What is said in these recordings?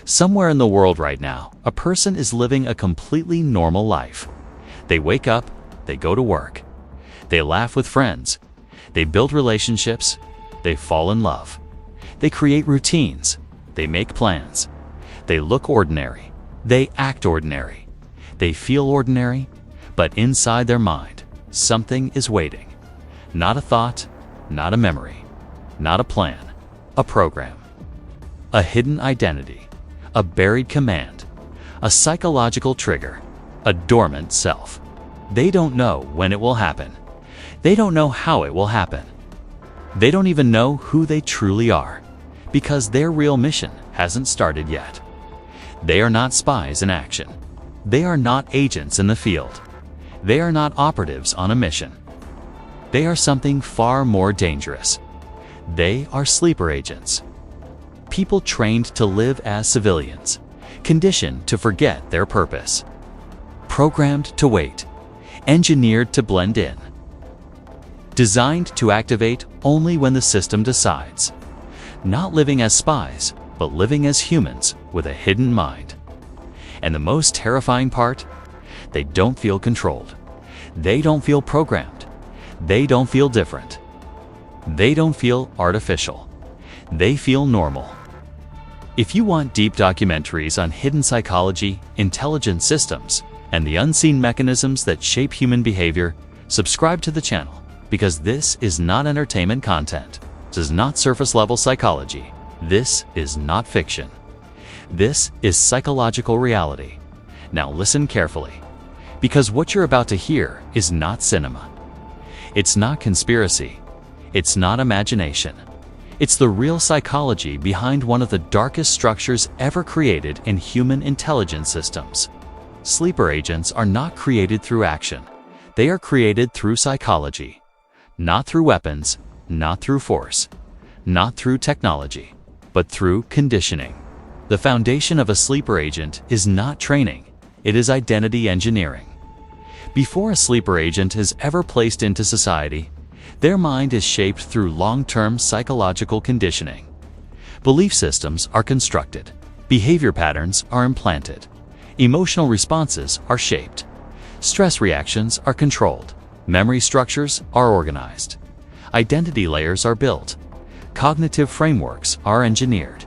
Somewhere in the world right now, a person is living a completely normal life. They wake up, they go to work, they laugh with friends, they build relationships, they fall in love, they create routines, they make plans, they look ordinary, they act ordinary, they feel ordinary, but inside their mind, something is waiting. Not a thought, not a memory, not a plan, a program, a hidden identity, a buried command, a psychological trigger, a dormant self. They don't know when it will happen. They don't know how it will happen. They don't even know who they truly are, because their real mission hasn't started yet. They are not spies in action. They are not agents in the field. They are not operatives on a mission. They are something far more dangerous. They are sleeper agents. People trained to live as civilians, conditioned to forget their purpose, programmed to wait, engineered to blend in, designed to activate only when the system decides, not living as spies, but living as humans with a hidden mind. And the most terrifying part? They don't feel controlled. They don't feel programmed. They don't feel different. They don't feel artificial. They feel normal. If you want deep documentaries on hidden psychology, intelligent systems, and the unseen mechanisms that shape human behavior, subscribe to the channel, because this is not entertainment content. This is not surface-level psychology. This is not fiction. This is psychological reality. Now listen carefully, because what you're about to hear is not cinema. It's not conspiracy. It's not imagination. It's the real psychology behind one of the darkest structures ever created in human intelligence systems. Sleeper agents are not created through action. They are created through psychology. Not through weapons, not through force, not through technology, but through conditioning. The foundation of a sleeper agent is not training. It is identity engineering. Before a sleeper agent is ever placed into society, their mind is shaped through long-term psychological conditioning. Belief systems are constructed. Behavior patterns are implanted. Emotional responses are shaped. Stress reactions are controlled. Memory structures are organized. Identity layers are built. Cognitive frameworks are engineered.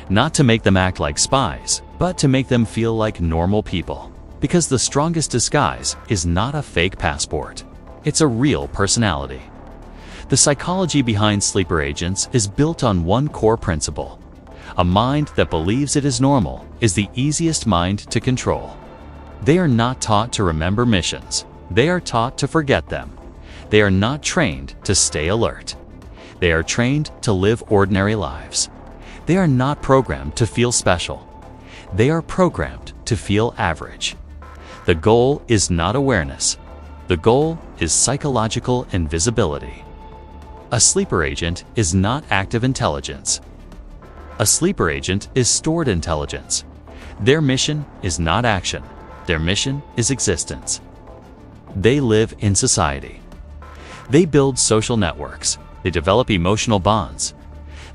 Not to make them act like spies, but to make them feel like normal people. Because the strongest disguise is not a fake passport. It's a real personality. The psychology behind sleeper agents is built on one core principle. A mind that believes it is normal is the easiest mind to control. They are not taught to remember missions. They are taught to forget them. They are not trained to stay alert. They are trained to live ordinary lives. They are not programmed to feel special. They are programmed to feel average. The goal is not awareness. The goal is psychological invisibility. A sleeper agent is not active intelligence. A sleeper agent is stored intelligence. Their mission is not action. Their mission is existence. They live in society. They build social networks. They develop emotional bonds.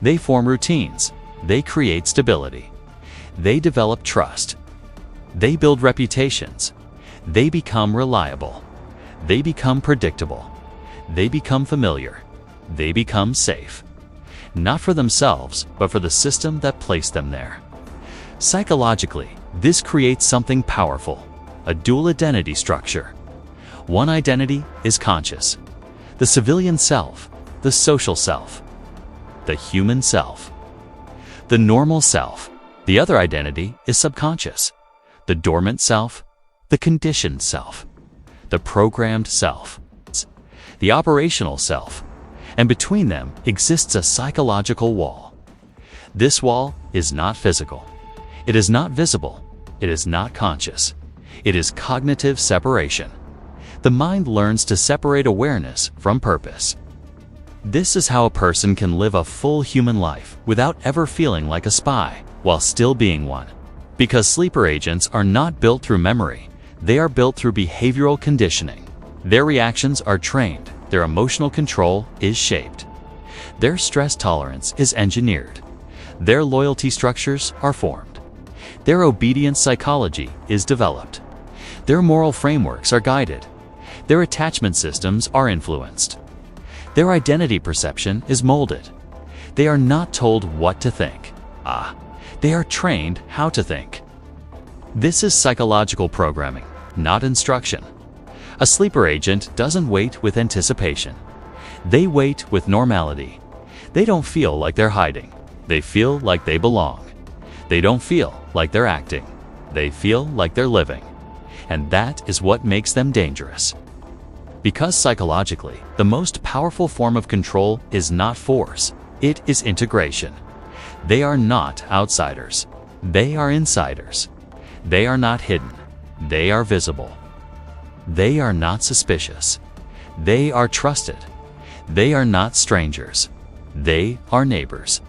They form routines. They create stability. They develop trust. They build reputations. They become reliable. They become predictable. They become familiar. They become safe. Not for themselves, but for the system that placed them there. Psychologically, this creates something powerful, a dual identity structure. One identity is conscious, the civilian self, the social self, the human self, the normal self. The other identity is subconscious, the dormant self, the conditioned self, the programmed self, the operational self, and between them exists a psychological wall. This wall is not physical. It is not visible. It is not conscious. It is cognitive separation. The mind learns to separate awareness from purpose. This is how a person can live a full human life without ever feeling like a spy, while still being one. Because sleeper agents are not built through memory, they are built through behavioral conditioning. Their reactions are trained. Their emotional control is shaped. Their stress tolerance is engineered. Their loyalty structures are formed. Their obedience psychology is developed. Their moral frameworks are guided. Their attachment systems are influenced. Their identity perception is molded. They are not told what to think. They are trained how to think. This is psychological programming, not instruction. A sleeper agent doesn't wait with anticipation. They wait with normality. They don't feel like they're hiding. They feel like they belong. They don't feel like they're acting. They feel like they're living. And that is what makes them dangerous. Because psychologically, the most powerful form of control is not force, it is integration. They are not outsiders. They are insiders. They are not hidden. They are visible. They are not suspicious. They are trusted. They are not strangers. They are neighbors.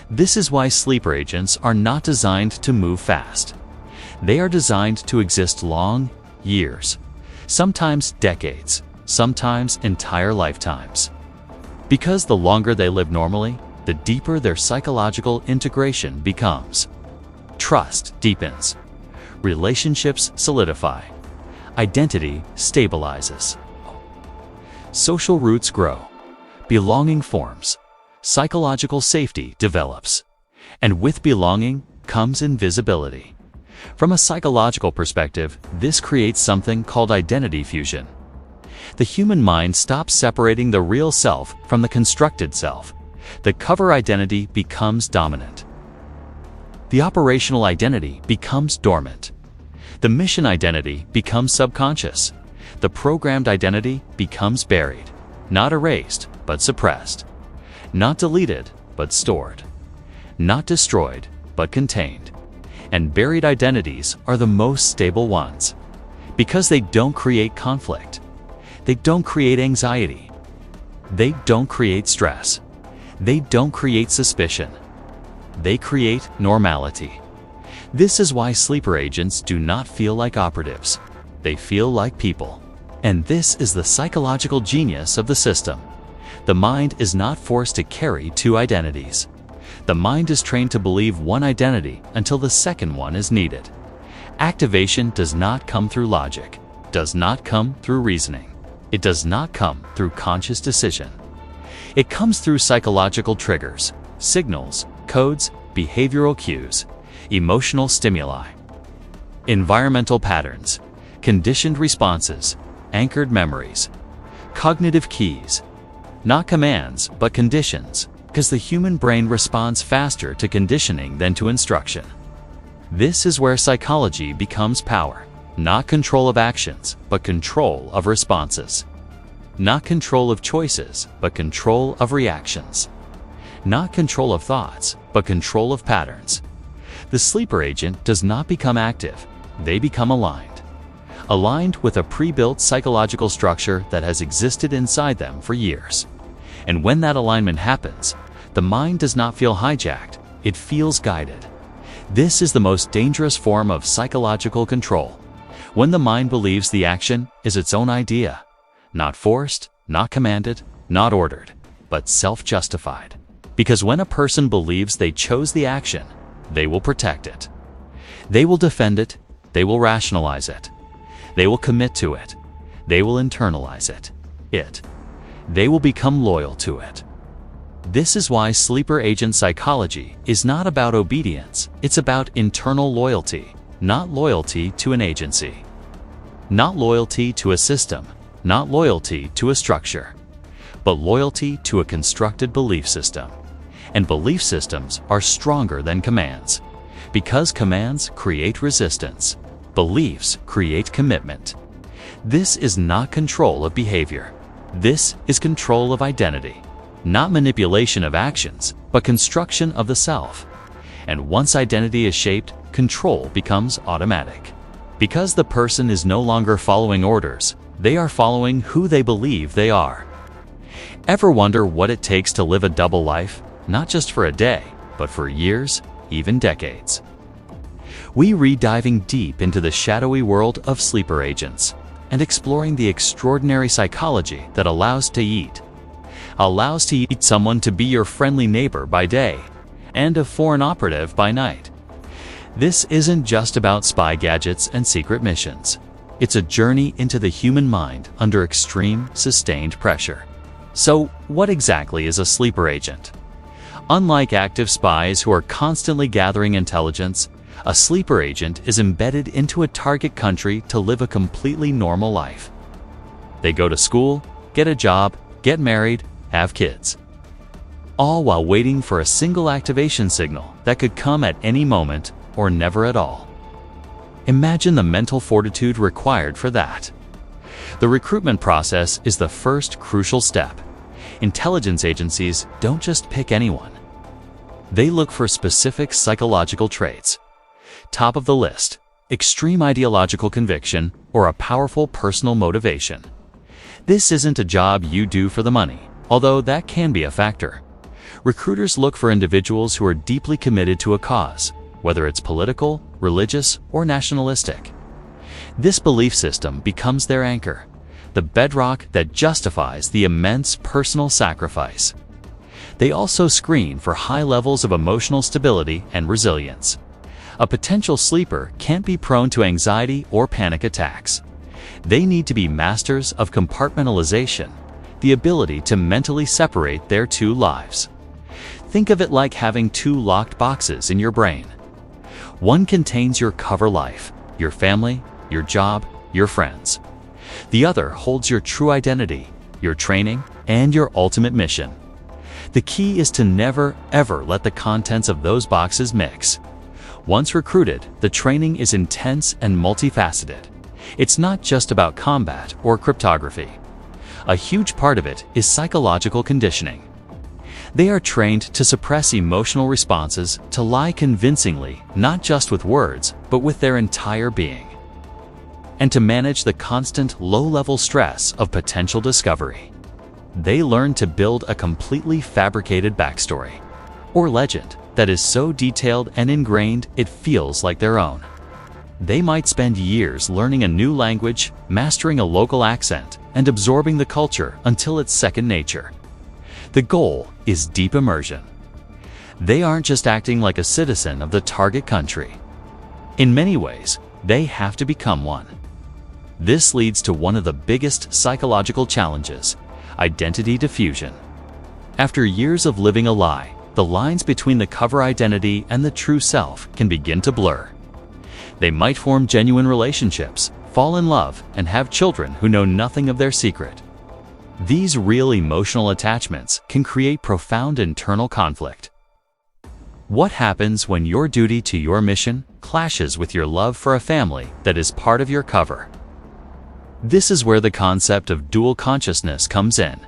This is why sleeper agents are not designed to move fast. They are designed to exist long, years, sometimes decades, sometimes entire lifetimes. Because the longer they live normally, the deeper their psychological integration becomes. Trust deepens. Relationships solidify. Identity stabilizes. Social roots grow. Belonging forms. Psychological safety develops. And with belonging comes invisibility. From a psychological perspective, this creates something called identity fusion. The human mind stops separating the real self from the constructed self. The cover identity becomes dominant. The operational identity becomes dormant. The mission identity becomes subconscious. The programmed identity becomes buried, not erased, but suppressed. Not deleted, but stored. Not destroyed, but contained. And buried identities are the most stable ones, because they don't create conflict. They don't create anxiety. They don't create stress. They don't create suspicion. They create normality. This is why sleeper agents do not feel like operatives. They feel like people. And this is the psychological genius of the system. The mind is not forced to carry two identities. The mind is trained to believe one identity until the second one is needed. Activation does not come through logic, does not come through reasoning. It does not come through conscious decision. It comes through psychological triggers, signals, codes, behavioral cues, emotional stimuli, environmental patterns, conditioned responses, anchored memories, cognitive keys. Not commands, but conditions, because the human brain responds faster to conditioning than to instruction. This is where psychology becomes power, not control of actions, but control of responses. Not control of choices, but control of reactions. Not control of thoughts, but control of patterns. The sleeper agent does not become active, they become aligned. Aligned with a pre-built psychological structure that has existed inside them for years. And when that alignment happens, the mind does not feel hijacked, it feels guided. This is the most dangerous form of psychological control, when the mind believes the action is its own idea, not forced, not commanded, not ordered, but self-justified. Because when a person believes they chose the action, they will protect it. They will defend it, they will rationalize it. They will commit to it. They will internalize it. They will become loyal to it. This is why sleeper agent psychology is not about obedience, it's about internal loyalty, not loyalty to an agency. Not loyalty to a system, not loyalty to a structure, but loyalty to a constructed belief system. And belief systems are stronger than commands, because commands create resistance. Beliefs create commitment. This is not control of behavior. This is control of identity. Not manipulation of actions, but construction of the self. And once identity is shaped, control becomes automatic. Because the person is no longer following orders, they are following who they believe they are. Ever wonder what it takes to live a double life? Not just for a day, but for years, even decades. We read diving deep into the shadowy world of sleeper agents and exploring the extraordinary psychology that allows to eat someone to be your friendly neighbor by day and a foreign operative by night. This isn't just about spy gadgets and secret missions. It's a journey into the human mind under extreme, sustained pressure. So, what exactly is a sleeper agent? Unlike active spies who are constantly gathering intelligence, a sleeper agent is embedded into a target country to live a completely normal life. They go to school, get a job, get married, have kids, all while waiting for a single activation signal that could come at any moment or never at all. Imagine the mental fortitude required for that. The recruitment process is the first crucial step. Intelligence agencies don't just pick anyone. They look for specific psychological traits. Top of the list, extreme ideological conviction or a powerful personal motivation. This isn't a job you do for the money, although that can be a factor. Recruiters look for individuals who are deeply committed to a cause, whether it's political, religious, or nationalistic. This belief system becomes their anchor, the bedrock that justifies the immense personal sacrifice. They also screen for high levels of emotional stability and resilience. A potential sleeper can't be prone to anxiety or panic attacks. They need to be masters of compartmentalization, the ability to mentally separate their two lives. Think of it like having two locked boxes in your brain. One contains your cover life, your family, your job, your friends. The other holds your true identity, your training, and your ultimate mission. The key is to never, ever let the contents of those boxes mix. Once recruited, the training is intense and multifaceted. It's not just about combat or cryptography. A huge part of it is psychological conditioning. They are trained to suppress emotional responses, to lie convincingly, not just with words, but with their entire being, and to manage the constant low-level stress of potential discovery. They learn to build a completely fabricated backstory, or legend, that is so detailed and ingrained it feels like their own. They might spend years learning a new language, mastering a local accent, and absorbing the culture until it's second nature. The goal is deep immersion. They aren't just acting like a citizen of the target country. In many ways, they have to become one. This leads to one of the biggest psychological challenges: identity diffusion. After years of living a lie, the lines between the cover identity and the true self can begin to blur. They might form genuine relationships, fall in love, and have children who know nothing of their secret. These real emotional attachments can create profound internal conflict. What happens when your duty to your mission clashes with your love for a family that is part of your cover? This is where the concept of dual consciousness comes in.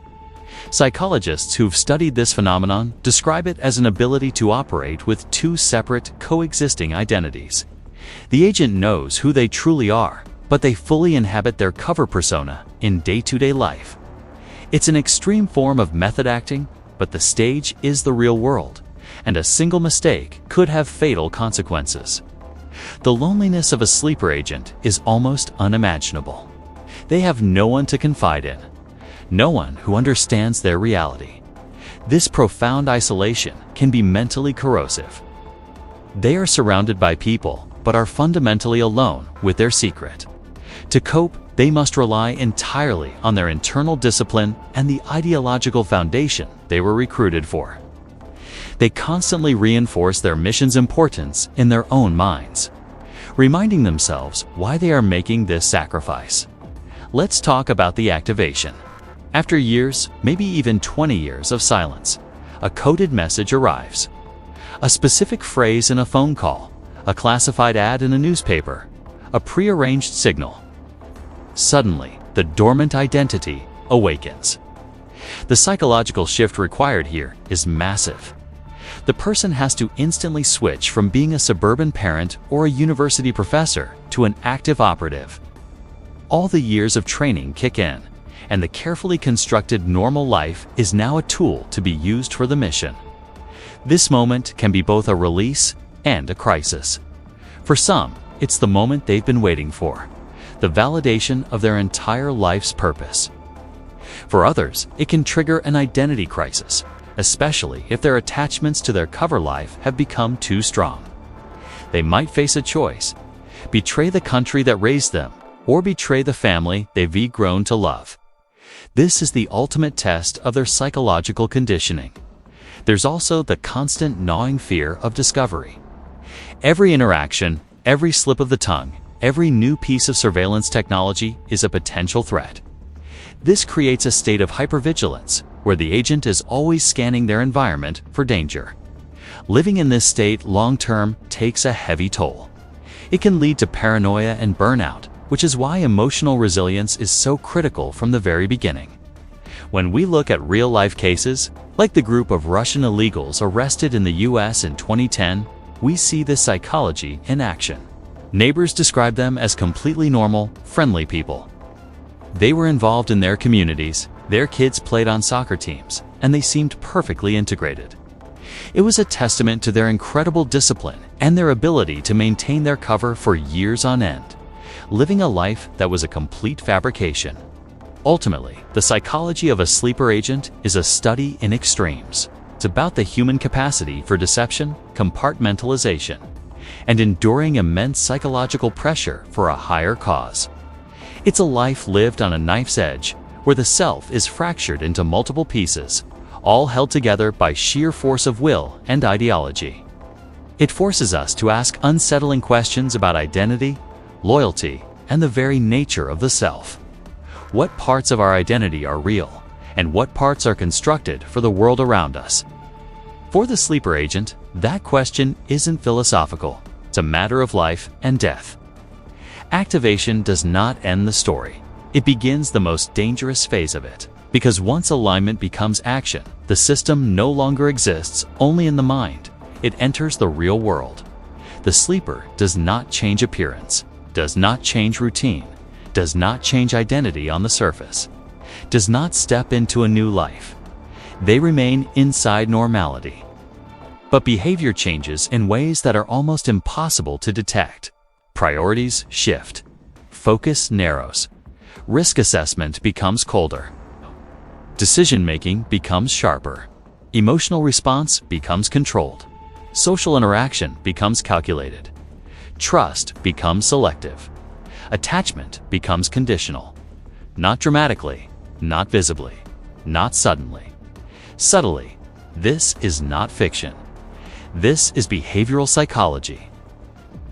Psychologists who've studied this phenomenon describe it as an ability to operate with two separate, coexisting identities. The agent knows who they truly are, but they fully inhabit their cover persona in day-to-day life. It's an extreme form of method acting, but the stage is the real world, and a single mistake could have fatal consequences. The loneliness of a sleeper agent is almost unimaginable. They have no one to confide in, no one who understands their reality. This profound isolation can be mentally corrosive. They are surrounded by people, but are fundamentally alone with their secret. To cope, they must rely entirely on their internal discipline and the ideological foundation they were recruited for. They constantly reinforce their mission's importance in their own minds, reminding themselves why they are making this sacrifice. Let's talk about the activation. After years, maybe even 20 years of silence, a coded message arrives. A specific phrase in a phone call, a classified ad in a newspaper, a prearranged signal. Suddenly, the dormant identity awakens. The psychological shift required here is massive. The person has to instantly switch from being a suburban parent or a university professor to an active operative. All the years of training kick in, and the carefully constructed normal life is now a tool to be used for the mission. This moment can be both a release and a crisis. For some, it's the moment they've been waiting for, the validation of their entire life's purpose. For others, it can trigger an identity crisis, especially if their attachments to their cover life have become too strong. They might face a choice: betray the country that raised them, or betray the family they've grown to love. This is the ultimate test of their psychological conditioning. There's also the constant gnawing fear of discovery. Every interaction, every slip of the tongue, every new piece of surveillance technology is a potential threat. This creates a state of hypervigilance, where the agent is always scanning their environment for danger. Living in this state long-term takes a heavy toll. It can lead to paranoia and burnout, which is why emotional resilience is so critical from the very beginning. When we look at real-life cases, like the group of Russian illegals arrested in the US in 2010, we see this psychology in action. Neighbors describe them as completely normal, friendly people. They were involved in their communities, their kids played on soccer teams, and they seemed perfectly integrated. It was a testament to their incredible discipline and their ability to maintain their cover for years on end, living a life that was a complete fabrication. Ultimately, the psychology of a sleeper agent is a study in extremes. It's about the human capacity for deception, compartmentalization, and enduring immense psychological pressure for a higher cause. It's a life lived on a knife's edge, where the self is fractured into multiple pieces, all held together by sheer force of will and ideology. It forces us to ask unsettling questions about identity, loyalty, and the very nature of the self. What parts of our identity are real, and what parts are constructed for the world around us? For the sleeper agent, that question isn't philosophical. It's a matter of life and death. Activation does not end the story. It begins the most dangerous phase of it. Because once alignment becomes action, the system no longer exists only in the mind. It enters the real world. The sleeper does not change appearance, does not change routine, does not change identity on the surface, does not step into a new life. They remain inside normality. But behavior changes in ways that are almost impossible to detect. Priorities shift. Focus narrows. Risk assessment becomes colder. Decision-making becomes sharper. Emotional response becomes controlled. Social interaction becomes calculated. Trust becomes selective. Attachment becomes conditional. Not dramatically, not visibly, not suddenly. Subtly, this is not fiction. This is behavioral psychology.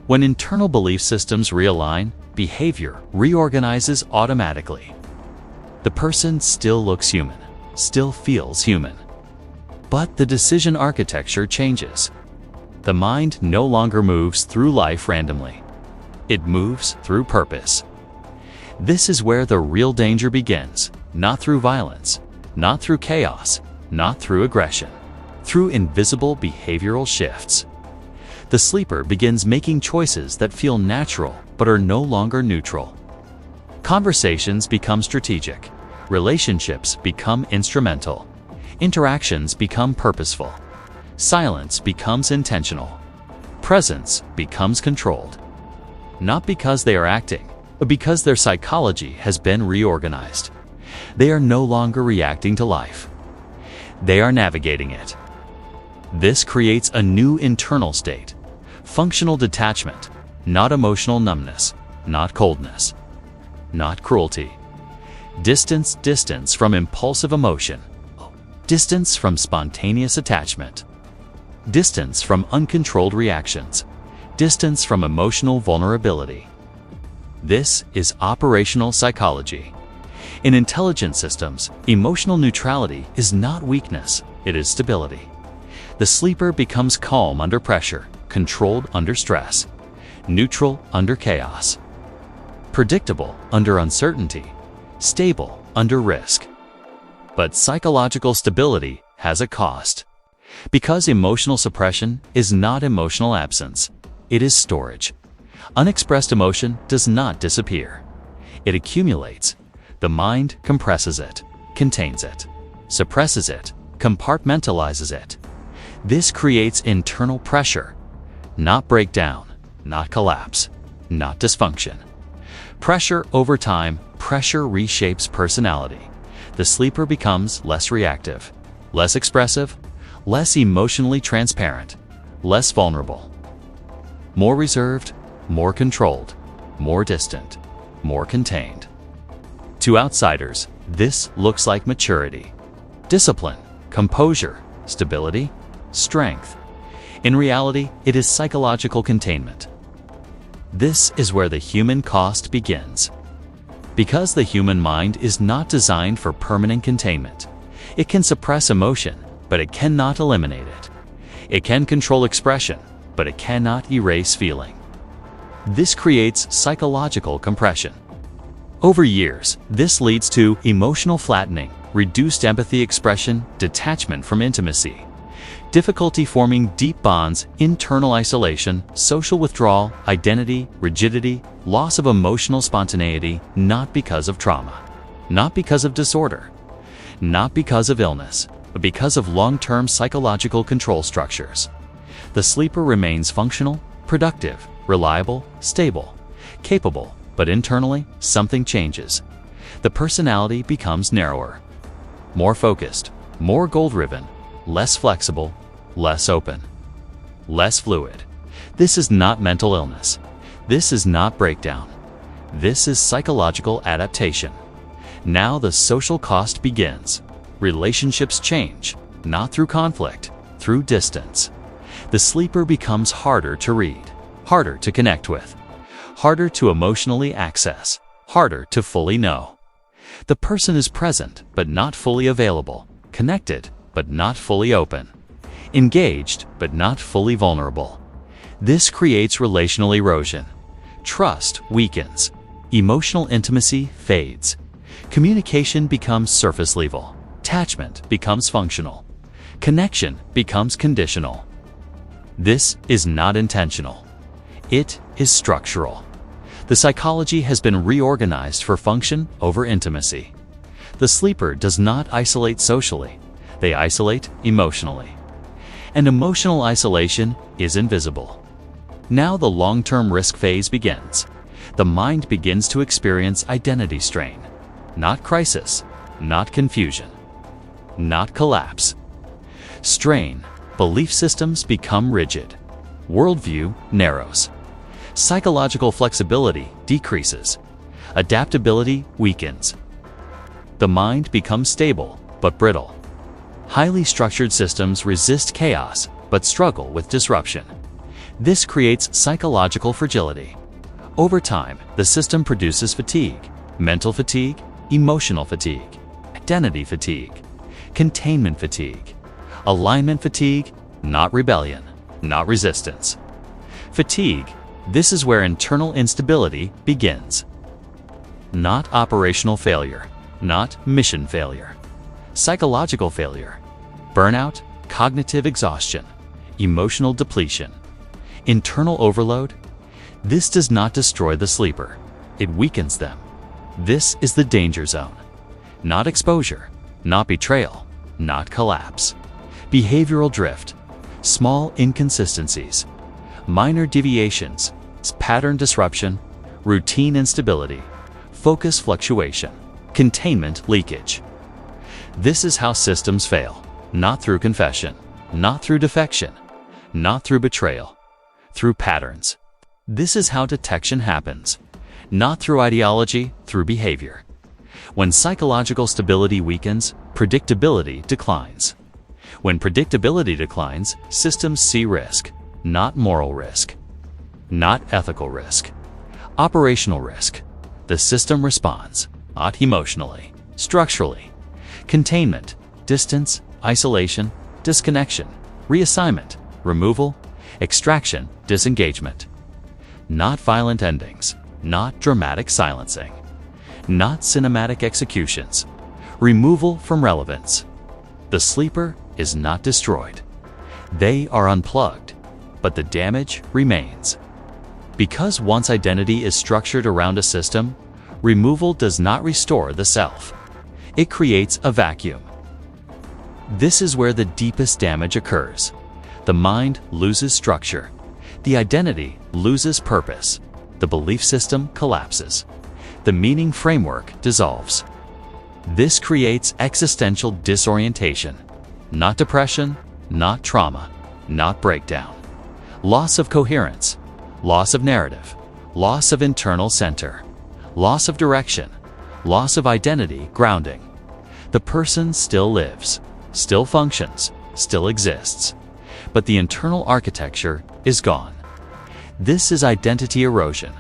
When internal belief systems realign, behavior reorganizes automatically. The person still looks human, still feels human. But the decision architecture changes. The mind no longer moves through life randomly. It moves through purpose. This is where the real danger begins, not through violence, not through chaos, not through aggression, through invisible behavioral shifts. The sleeper begins making choices that feel natural but are no longer neutral. Conversations become strategic. Relationships become instrumental. Interactions become purposeful. Silence becomes intentional. Presence becomes controlled. Not because they are acting, but because their psychology has been reorganized. They are no longer reacting to life. They are navigating it. This creates a new internal state. Functional detachment, not emotional numbness, not coldness, not cruelty. Distance from impulsive emotion. Distance from spontaneous attachment. Distance from uncontrolled reactions. Distance from emotional vulnerability. This is operational psychology. In intelligent systems, emotional neutrality is not weakness, it is stability. The sleeper becomes calm under pressure, controlled under stress, neutral under chaos, predictable under uncertainty, stable under risk. But psychological stability has a cost. Because emotional suppression is not emotional absence, it is storage. Unexpressed emotion does not disappear. It accumulates. The mind compresses it, contains it, suppresses it, compartmentalizes it. This creates internal pressure, not breakdown, not collapse, not dysfunction. Pressure over time, pressure reshapes personality. The sleeper becomes less reactive, less expressive, less emotionally transparent, less vulnerable. more reserved, more controlled, more distant, more contained. To outsiders, this looks like maturity, discipline, composure, stability, strength. In reality, it is psychological containment. This is where the human cost begins. Because the human mind is not designed for permanent containment. It can suppress emotion, but it cannot eliminate it. It can control expression, but it cannot erase feeling. This creates psychological compression. Over years, this leads to emotional flattening, reduced empathy expression, detachment from intimacy, difficulty forming deep bonds, internal isolation, social withdrawal, identity, rigidity, loss of emotional spontaneity, not because of trauma, not because of disorder, not because of illness, but because of long-term psychological control structures. The sleeper remains functional, productive, reliable, stable, capable, but internally, something changes. The personality becomes narrower, more focused, more goal-driven, less flexible, less open, less fluid. This is not mental illness. This is not breakdown. This is psychological adaptation. Now the social cost begins. Relationships change, not through conflict, through distance. The sleeper becomes harder to read, harder to connect with, harder to emotionally access, harder to fully know. The person is present, but not fully available, connected, but not fully open, engaged, but not fully vulnerable. This creates relational erosion. Trust weakens. Emotional intimacy fades. Communication becomes surface level. Attachment becomes functional. Connection becomes conditional. This is not intentional. It is structural. The psychology has been reorganized for function over intimacy. The sleeper does not isolate socially. They isolate emotionally. And emotional isolation is invisible. Now the long-term risk phase begins. The mind begins to experience identity strain. Not crisis, not confusion, not collapse. Strain. Belief systems become rigid. Worldview narrows. Psychological flexibility decreases. Adaptability weakens. The mind becomes stable but brittle. Highly structured systems resist chaos but struggle with disruption. This creates psychological fragility. Over time, the system produces fatigue, mental fatigue, emotional fatigue, identity fatigue, containment fatigue, alignment fatigue, not rebellion, not resistance. Fatigue, this is where internal instability begins. Not operational failure, not mission failure. Psychological failure, burnout, cognitive exhaustion, emotional depletion, internal overload. This does not destroy the sleeper. It weakens them. This is the danger zone. Not exposure, not betrayal, not collapse. Behavioral drift, small inconsistencies, minor deviations, pattern disruption, routine instability, focus fluctuation, containment leakage. This is how systems fail, not through confession, not through defection, not through betrayal, through patterns. This is how detection happens, not through ideology, through behavior. When psychological stability weakens, predictability declines. When predictability declines, systems see risk, not moral risk, not ethical risk, operational risk. The system responds, not emotionally, structurally. Containment, distance, isolation, disconnection, reassignment, removal, extraction, disengagement. Not violent endings, not dramatic silencing, not cinematic executions. Removal from relevance. The sleeper is not destroyed. They are unplugged, but the damage remains. Because once identity is structured around a system, removal does not restore the self. It creates a vacuum. This is where the deepest damage occurs. The mind loses structure. The identity loses purpose. The belief system collapses. The meaning framework dissolves. This creates existential disorientation. Not depression, not trauma, not breakdown. Loss of coherence, loss of narrative, loss of internal center, loss of direction, loss of identity grounding. The person still lives, still functions, still exists, but the internal architecture is gone. This is identity erosion,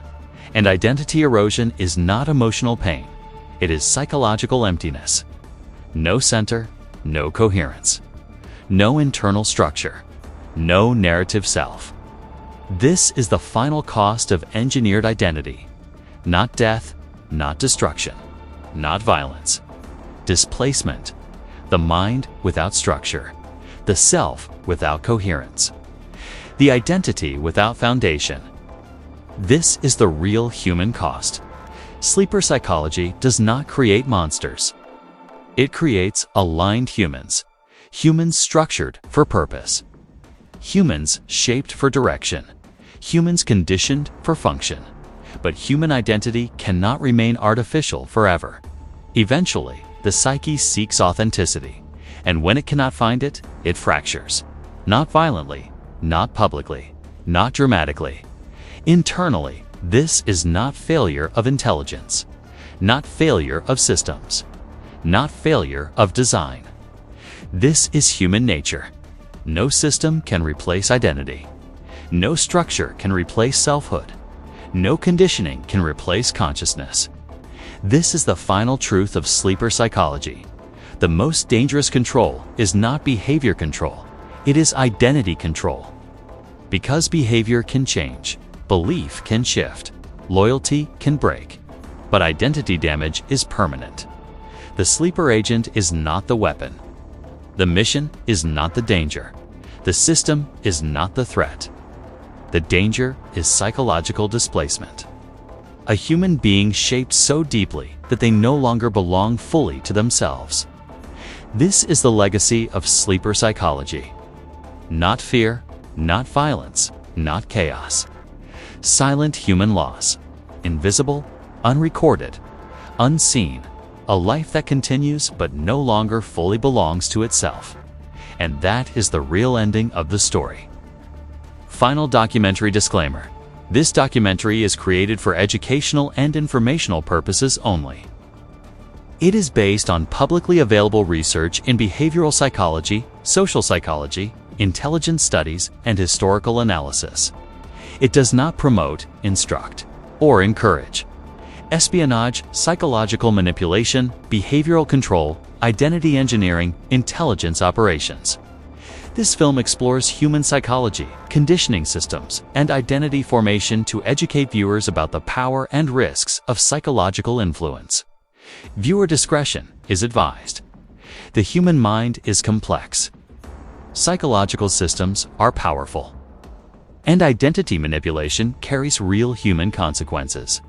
and identity erosion is not emotional pain. It is psychological emptiness. No center, no coherence, no internal structure, no narrative self. This is the final cost of engineered identity. Not death, not destruction, not violence. Displacement. The mind without structure. The self without coherence. The identity without foundation. This is the real human cost. Sleeper psychology does not create monsters. It creates aligned humans. Humans structured for purpose. Humans shaped for direction. Humans conditioned for function. But human identity cannot remain artificial forever. Eventually, the psyche seeks authenticity, and when it cannot find it, it fractures. Not violently, not publicly, not dramatically. Internally, this is not failure of intelligence, not failure of systems, not failure of design. This is human nature. No system can replace identity. No structure can replace selfhood. No conditioning can replace consciousness. This is the final truth of sleeper psychology. The most dangerous control is not behavior control, it is identity control. Because behavior can change, belief can shift, loyalty can break, but identity damage is permanent. The sleeper agent is not the weapon. The mission is not the danger. The system is not the threat. The danger is psychological displacement. A human being shaped so deeply that they no longer belong fully to themselves. This is the legacy of sleeper psychology. Not fear, not violence, not chaos. Silent human loss. Invisible, unrecorded, unseen. A life that continues but no longer fully belongs to itself. And that is the real ending of the story. Final documentary disclaimer. This documentary is created for educational and informational purposes only. It is based on publicly available research in behavioral psychology, social psychology, intelligence studies, and historical analysis. It does not promote, instruct, or encourage espionage, psychological manipulation, behavioral control, identity engineering, intelligence operations. This film explores human psychology, conditioning systems, and identity formation to educate viewers about the power and risks of psychological influence. Viewer discretion is advised. The human mind is complex. Psychological systems are powerful. And identity manipulation carries real human consequences.